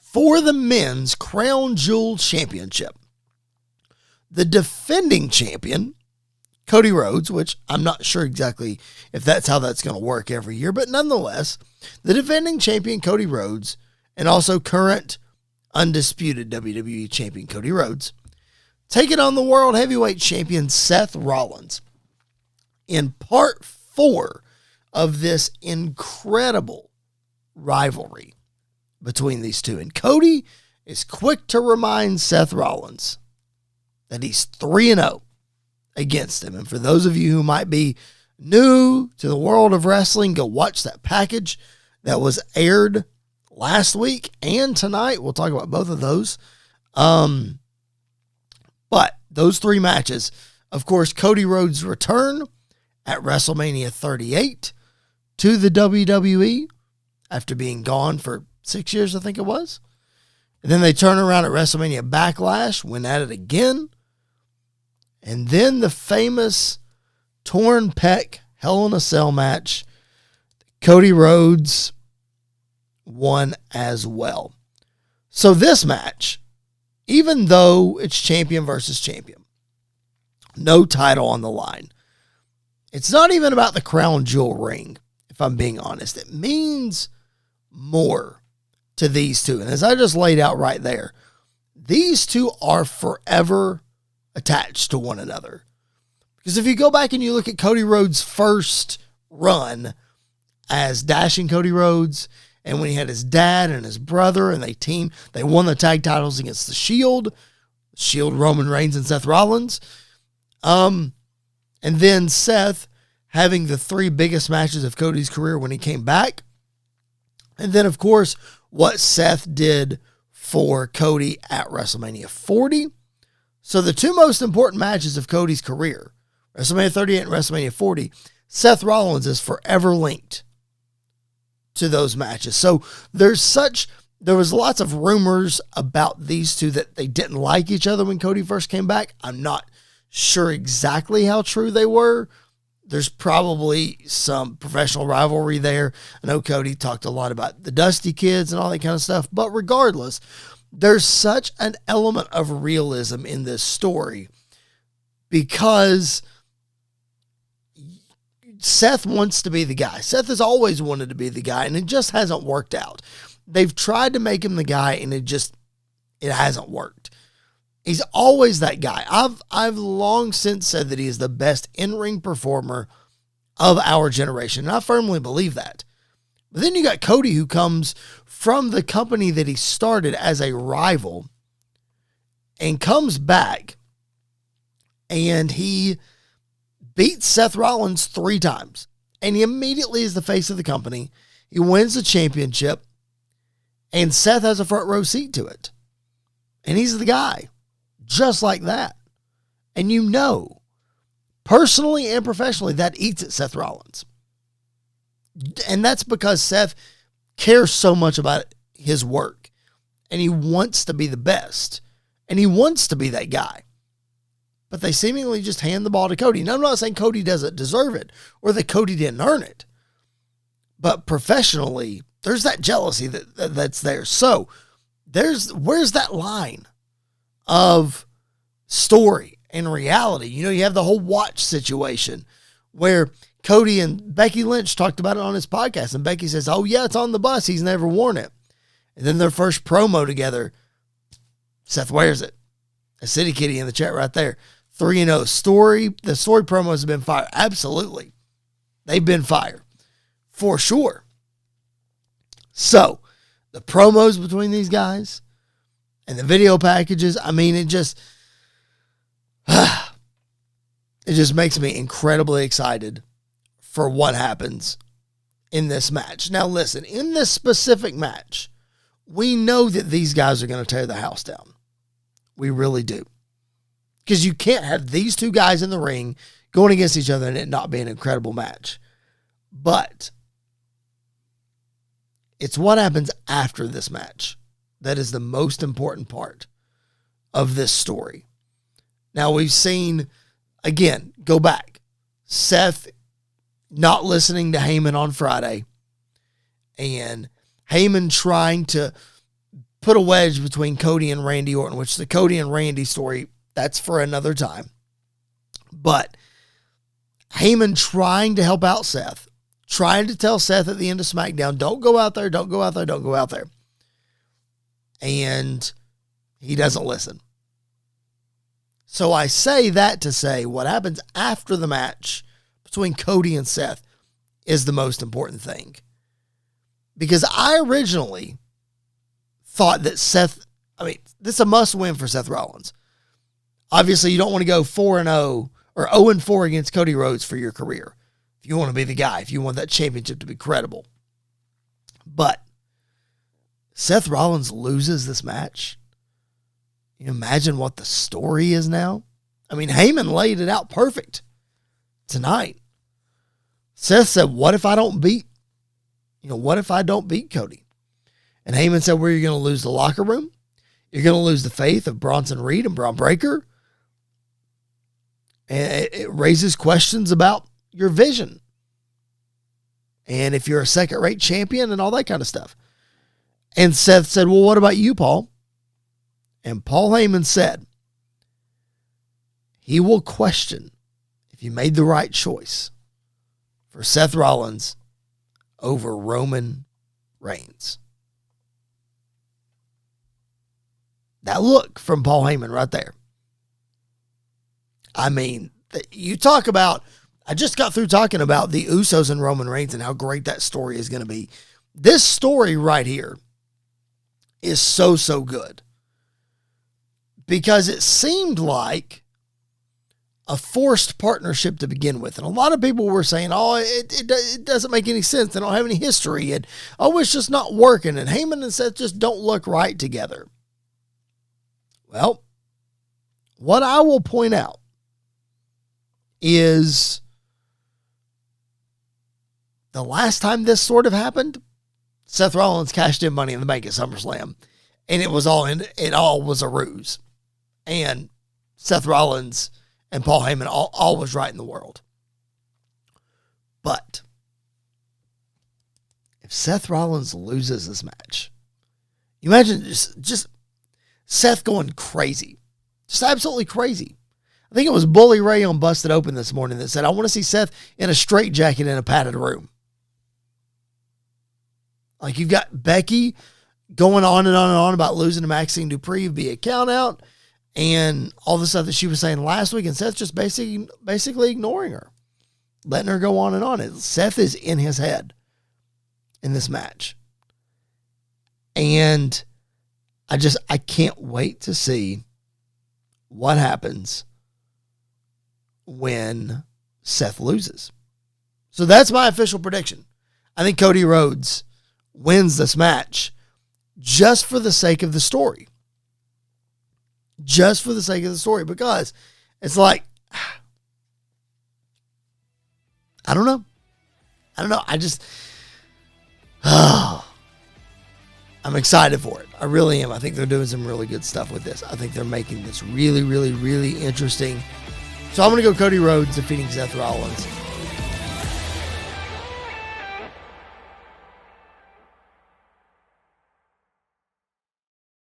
for the men's Crown Jewel Championship. The defending champion, Cody Rhodes, which I'm not sure exactly if that's how that's going to work every year, but nonetheless, the defending champion, Cody Rhodes, and also current undisputed WWE champion, Cody Rhodes, taking on the world heavyweight champion, Seth Rollins, in part 4 of this incredible rivalry between these two. And Cody is quick to remind Seth Rollins that he's 3-0 against him. And for those of you who might be new to the world of wrestling, go watch that package that was aired last week and tonight. We'll talk about both of those. But those 3 matches, of course, Cody Rhodes' return at WrestleMania 38 to the WWE after being gone for 6 years, I think it was. And then they turn around at WrestleMania Backlash, went at it again. And then the famous torn pec Hell in a Cell match, Cody Rhodes won as well. So this match, even though it's champion versus champion, no title on the line, it's not even about the Crown Jewel ring, if I'm being honest. It means more to these two. And as I just laid out right there, these two are forever attached to one another. Because if you go back and you look at Cody Rhodes' first run as Dashing Cody Rhodes, and when he had his dad and his brother, and they won the tag titles against the Shield, Roman Reigns and Seth Rollins. And then Seth having the 3 biggest matches of Cody's career when he came back. And then, of course, what Seth did for Cody at WrestleMania 40. So the 2 most important matches of Cody's career, WrestleMania 38 and WrestleMania 40, Seth Rollins is forever linked to those matches. So there was lots of rumors about these two that they didn't like each other when Cody first came back. I'm not sure exactly how true they were. There's probably some professional rivalry there. I know Cody talked a lot about the Dusty Kids and all that kind of stuff, but regardless, there's such an element of realism in this story because Seth wants to be the guy. Seth has always wanted to be the guy, and it just hasn't worked out. They've tried to make him the guy, and it hasn't worked. He's always that guy. I've long since said that he is the best in-ring performer of our generation, and I firmly believe that. But then you got Cody, who comes from the company that he started as a rival and comes back, and he beats Seth Rollins 3 times, and he immediately is the face of the company. He wins the championship, and Seth has a front row seat to it. And he's the guy, just like that. And you know, personally and professionally, that eats at Seth Rollins. And that's because Seth cares so much about his work, and he wants to be the best, and he wants to be that guy. But they seemingly just hand the ball to Cody. Now, I'm not saying Cody doesn't deserve it or that Cody didn't earn it. But professionally, there's that jealousy that's there. So where's that line of story and reality? You know, you have the whole watch situation where Cody and Becky Lynch talked about it on his podcast. And Becky says, oh, yeah, it's on the bus. He's never worn it. And then their first promo together, Seth wears it. A City Kitty in the chat right there. 3-0 story. The story promos have been fire. Absolutely. They've been fire. For sure. So, the promos between these guys and the video packages, I mean, it just makes me incredibly excited for what happens in this match. Now, listen, in this specific match, we know that these guys are going to tear the house down. We really do. Because you can't have these 2 guys in the ring going against each other and it not be an incredible match. But it's what happens after this match that is the most important part of this story. Now, we've seen, again, go back, Seth not listening to Heyman on Friday, and Heyman trying to put a wedge between Cody and Randy Orton, which the Cody and Randy story, that's for another time. But Heyman trying to help out Seth, trying to tell Seth at the end of SmackDown, don't go out there, don't go out there, don't go out there. And he doesn't listen. So I say that to say what happens after the match between Cody and Seth is the most important thing. Because I originally thought that this is a must win for Seth Rollins. Obviously, you don't want to go 4-0 or 0-4 against Cody Rhodes for your career. If you want to be the guy, if you want that championship to be credible. But Seth Rollins loses this match. You imagine what the story is now? I mean, Heyman laid it out perfect tonight. Seth said, what if I don't beat Cody? And Heyman said, well, you're going to lose the locker room. You're going to lose the faith of Bronson Reed and Braun Breaker. And it raises questions about your vision. And if you're a second-rate champion and all that kind of stuff. And Seth said, well, what about you, Paul? And Paul Heyman said, he will question if you made the right choice for Seth Rollins over Roman Reigns. That look from Paul Heyman right there. I mean, you talk about, I just got through talking about the Usos and Roman Reigns and how great that story is going to be. This story right here is so good. Because it seemed like a forced partnership to begin with. And a lot of people were saying, oh, it doesn't make any sense. They don't have any history. And, oh, it's just not working. And Heyman and Seth just don't look right together. Well, what I will point out is the last time this sort of happened, Seth Rollins cashed in Money in the Bank at SummerSlam. And it was all was a ruse. And Seth Rollins and Paul Heyman all was right in the world. But if Seth Rollins loses this match, you imagine just Seth going crazy. Just absolutely crazy. I think it was Bully Ray on Busted Open this morning that said, I want to see Seth in a straitjacket in a padded room. Like you've got Becky going on and on and on about losing to Maxine Dupree via count out and all the stuff that she was saying last week, and Seth just basically ignoring her, letting her go on and on. Seth is in his head in this match. And I can't wait to see what happens when Seth loses. So that's my official prediction. I think Cody Rhodes wins this match just for the sake of the story. Just for the sake of the story. Because it's like, I don't know. I'm excited for it. I really am. I think they're doing some really good stuff with this. I think they're making this really, really, really interesting. So I'm going to go Cody Rhodes defeating Seth Rollins.